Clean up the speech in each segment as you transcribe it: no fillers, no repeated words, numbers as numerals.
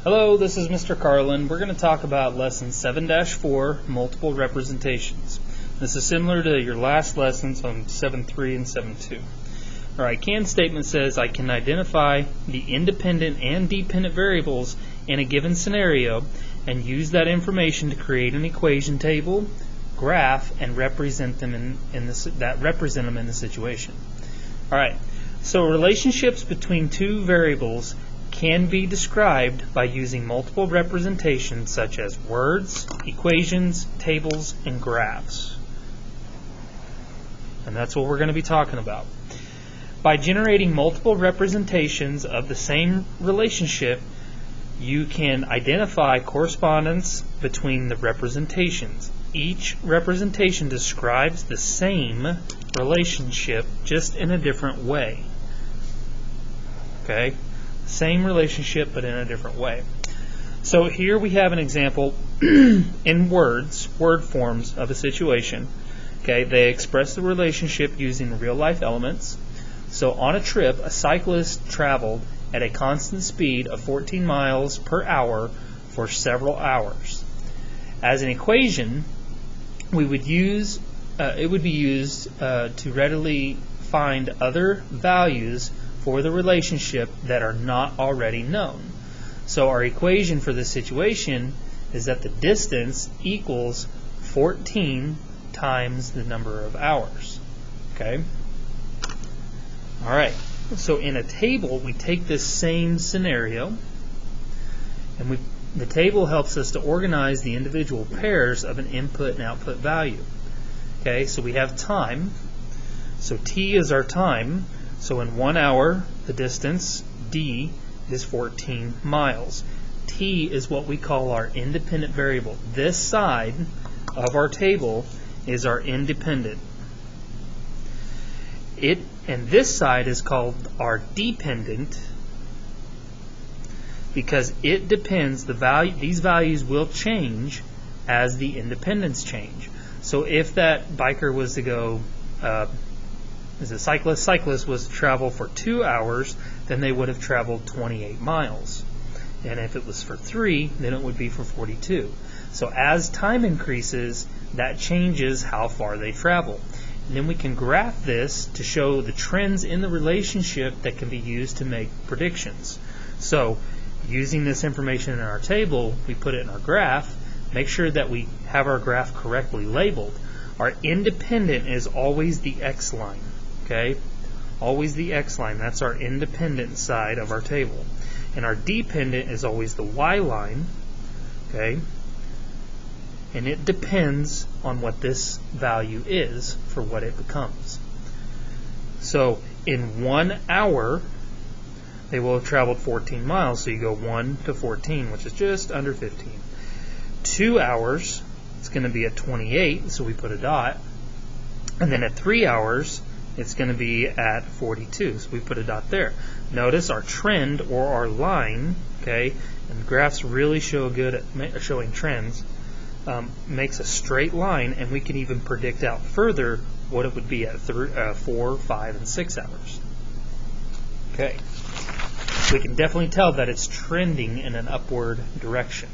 Hello, this is Mr. Carlin. We're going to talk about Lesson 7-4, Multiple Representations. This is similar to your last lessons on 7.3 and 7.2. Alright, can statement says I can identify the independent and dependent variables in a given scenario and use that information to create an equation table, graph, and represent them in the situation. Alright, so relationships between two variables can be described by using multiple representations such as words, equations, tables, and graphs. And that's what we're going to be talking about. By generating multiple representations of the same relationship, you can identify correspondence between the representations. Each representation describes the same relationship just in a different way. Okay? Same relationship but in a different way. So here we have an example in word forms of a situation. Okay, they express the relationship using real life elements. So on a trip, a cyclist traveled at a constant speed of 14 miles per hour for several hours. As an equation, we would use it would be used to readily find other values for the relationship that are not already known. So our equation for this situation is that the distance equals 14 times the number of hours. Okay? Alright, so in a table we take this same scenario and the table helps us to organize the individual pairs of an input and output value. Okay, so we have time. So t is our time. So in 1 hour, the distance, d, is 14 miles. T is what we call our independent variable. This side of our table is our independent. And this side is called our dependent because it depends, these values will change as the independents change. So if that biker was to go as a cyclist was to travel for 2 hours, then they would have traveled 28 miles. And if it was for 3, then it would be for 42. So as time increases, that changes how far they travel. And then we can graph this to show the trends in the relationship that can be used to make predictions. So using this information in our table, we put it in our graph. Make sure that we have our graph correctly labeled. Our independent is always the X line. Okay, always the X line. That's our independent side of our table. And our dependent is always the Y line. Okay, and it depends on what this value is for what it becomes. So in 1 hour, they will have traveled 14 miles. So you go 1 to 14, which is just under 15. 2 hours, it's going to be at 28, so we put a dot. And then at 3 hours, it's going to be at 42, so we put a dot there. Notice our trend or our line, okay, and graphs really show good at showing trends, makes a straight line, and we can even predict out further what it would be at 4, 5, and 6 hours. Okay, we can definitely tell that it's trending in an upward direction.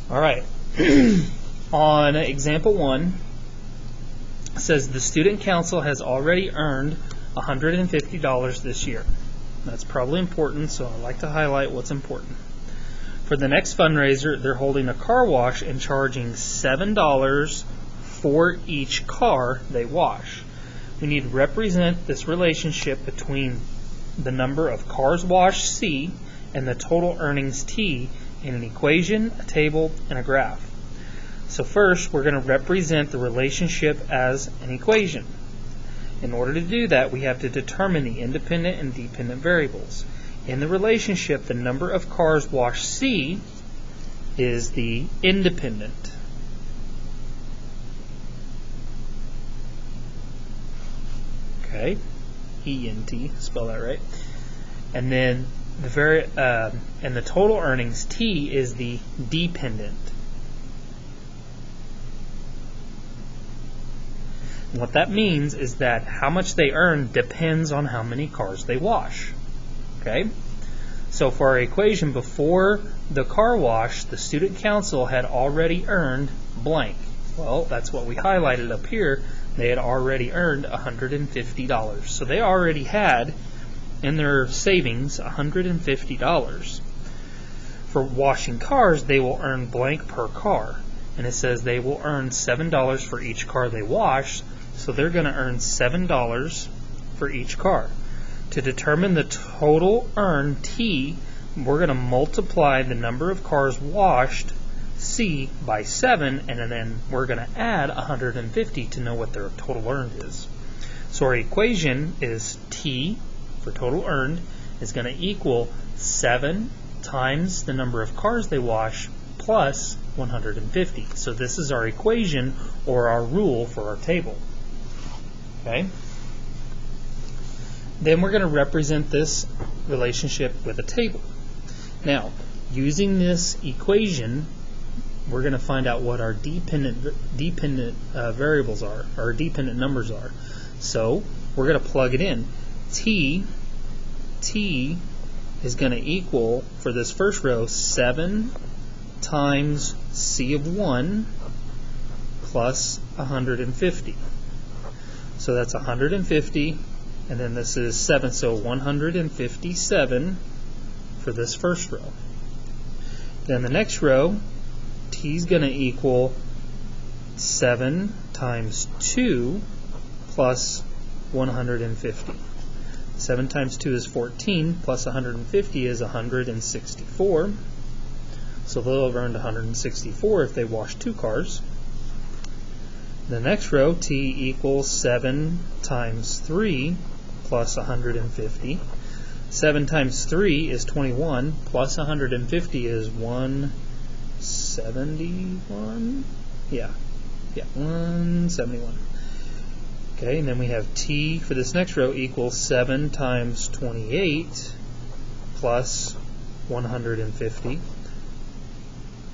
Alright, on example 1, it says the student council has already earned $150 this year. That's probably important, so I like to highlight what's important. For the next fundraiser, they're holding a car wash and charging $7 for each car they wash. We need to represent this relationship between the number of cars washed, C, and the total earnings, T, in an equation, a table, and a graph. So first, we're going to represent the relationship as an equation. In order to do that, we have to determine the independent and dependent variables. In the relationship, the number of cars washed, C, is the independent. Okay, E-N-T, spell that right. And then the total earnings, T, is the dependent. What that means is that how much they earn depends on how many cars they wash. Okay? So for our equation, before the car wash, the student council had already earned blank. Well, that's what we highlighted up here. They had already earned $150. So they already had in their savings $150. For washing cars, they will earn blank per car. And it says they will earn $7 for each car they wash, so they're going to earn $7 for each car. To determine the total earned T, we're going to multiply the number of cars washed, C, by 7, and then we're going to add 150 to know what their total earned is. So our equation is T, for total earned, is going to equal 7 times the number of cars they wash plus 150. So this is our equation, or our rule for our table. Okay? Then we're going to represent this relationship with a table. Now, using this equation, we're going to find out what our dependent variables are, or dependent numbers are. So we're going to plug it in. T is going to equal, for this first row, 7 times C of 1 plus 150. So that's 150, and then this is 7, so 157 for this first row. Then the next row, T is going to equal 7 times 2 plus 150. 7 times 2 is 14, plus 150 is 164. So they'll have earned 164 if they wash 2 cars. The next row, T equals 7 times 3 plus 150. 7 times 3 is 21, plus 150 is 171. Yeah, 171. Okay, and then we have T for this next row equals 7 times 28 plus 150.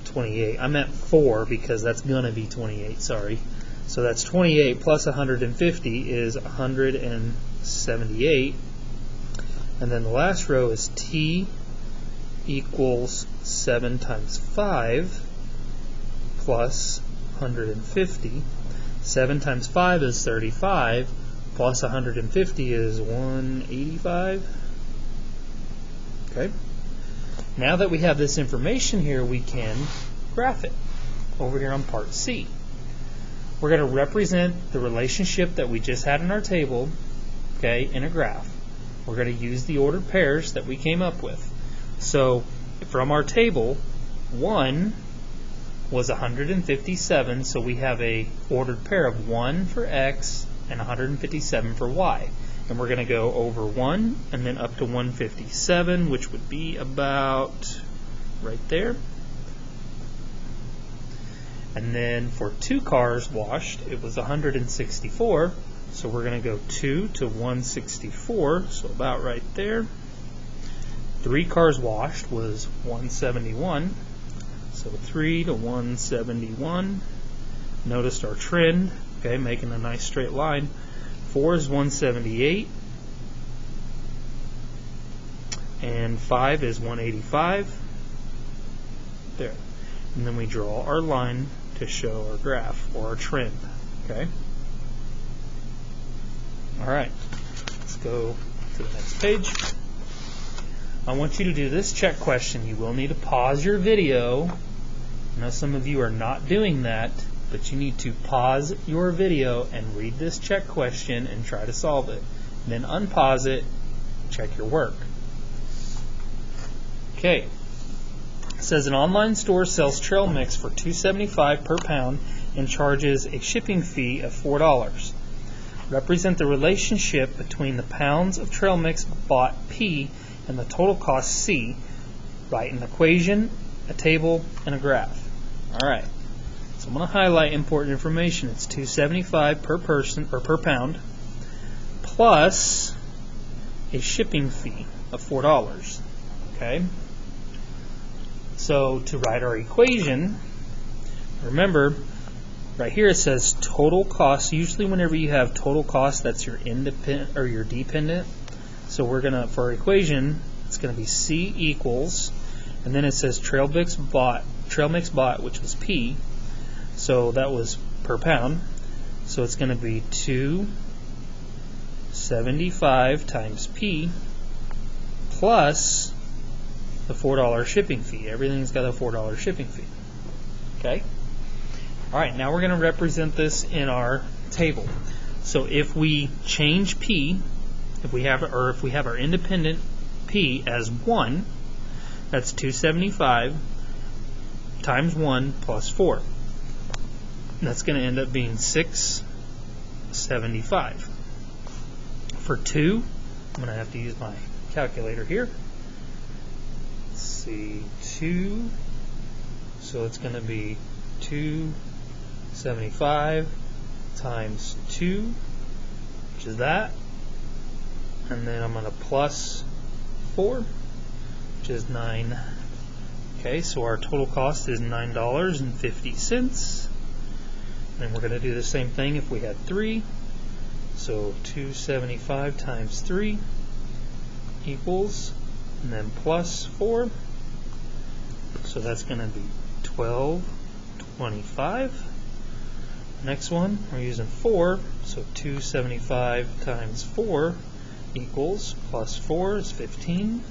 28. I meant 4 because that's going to be 28, sorry. So that's 28 plus 150 is 178. And then the last row is T equals 7 times 5 plus 150. 7 times 5 is 35, plus 150 is 185. Okay. Now that we have this information here, we can graph it over here on part C. We're going to represent the relationship that we just had in our table, okay, in a graph. We're going to use the ordered pairs that we came up with. So from our table, 1 was 157, so we have a ordered pair of 1 for X and 157 for Y. And we're going to go over 1 and then up to 157, which would be about right there. And then for 2 cars washed, it was 164, so we're going to go 2 to 164, so about right there. 3 cars washed was 171, so 3 to 171. Notice our trend, okay, making a nice straight line. 4 is 178, and 5 is 185. There. And then we draw our line to show our graph or our trend. Okay? Alright, let's go to the next page. I want you to do this check question. You will need to pause your video. I know some of you are not doing that, but you need to pause your video and read this check question and try to solve it. And then unpause it, check your work. Okay. It says an online store sells trail mix for $2.75 per pound and charges a shipping fee of $4. Represent the relationship between the pounds of trail mix bought P and the total cost C. Write an equation, a table, and a graph. Alright, so I'm going to highlight important information. It's $2.75 per person or per pound plus a shipping fee of $4. Okay? So to write our equation, remember right here it says total cost. Usually whenever you have total cost, that's your independent or your dependent. So we're gonna, for our equation, it's going to be C equals, and then it says trail mix bought, which was P, so that was per pound. So it's going to be 275 times P plus the $4 shipping fee. Everything's got a $4 shipping fee. Okay? All right, now we're going to represent this in our table. So if we change P, if we have our independent P as 1, that's 275 times 1 plus 4. That's going to end up being 675. For 2, I'm going to have to use my calculator here. Let's see, 2, so it's going to be 275 times 2, which is that, and then I'm going to plus 4, which is 9. Okay, so our total cost is $9.50. And we're going to do the same thing if we had 3. So 275 times 3 equals, and then plus 4. So that's going to be 1225. Next one, we're using 4. So 275 times 4 equals, plus 4 is 15.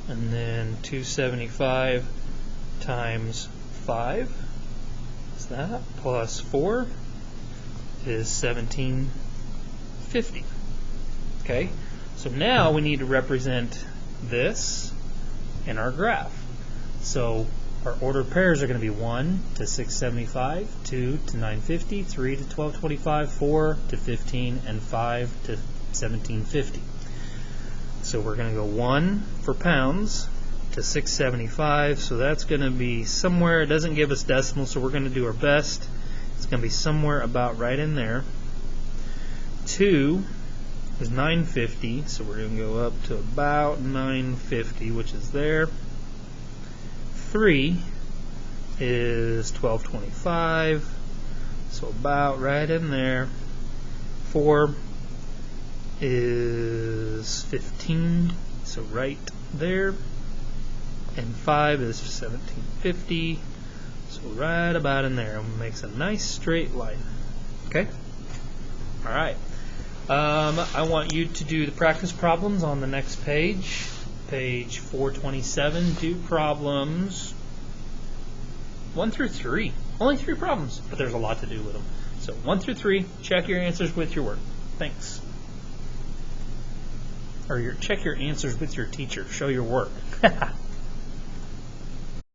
And then 275 times 5 is that, plus 4 is 1750. Okay, so now we need to represent this in our graph. So our ordered pairs are going to be 1 to 675, 2 to 950, 3 to 1225, 4 to 15, and 5 to 1750. So we're going to go 1 for pounds to 675, so that's going to be somewhere, it doesn't give us decimals, so we're going to do our best. It's going to be somewhere about right in there. 2 is 950, so we're going to go up to about 950, which is there. 3 is 1225, so about right in there. 4 is 15, so right there. And 5 is 1750, so right about in there. It makes a nice straight line. Okay? All right. I want you to do the practice problems on the next page, page 427. Do problems 1 through 3. Only 3 problems, but there's a lot to do with them. So 1 through 3, check your answers with your work. Thanks. Or check your answers with your teacher. Show your work.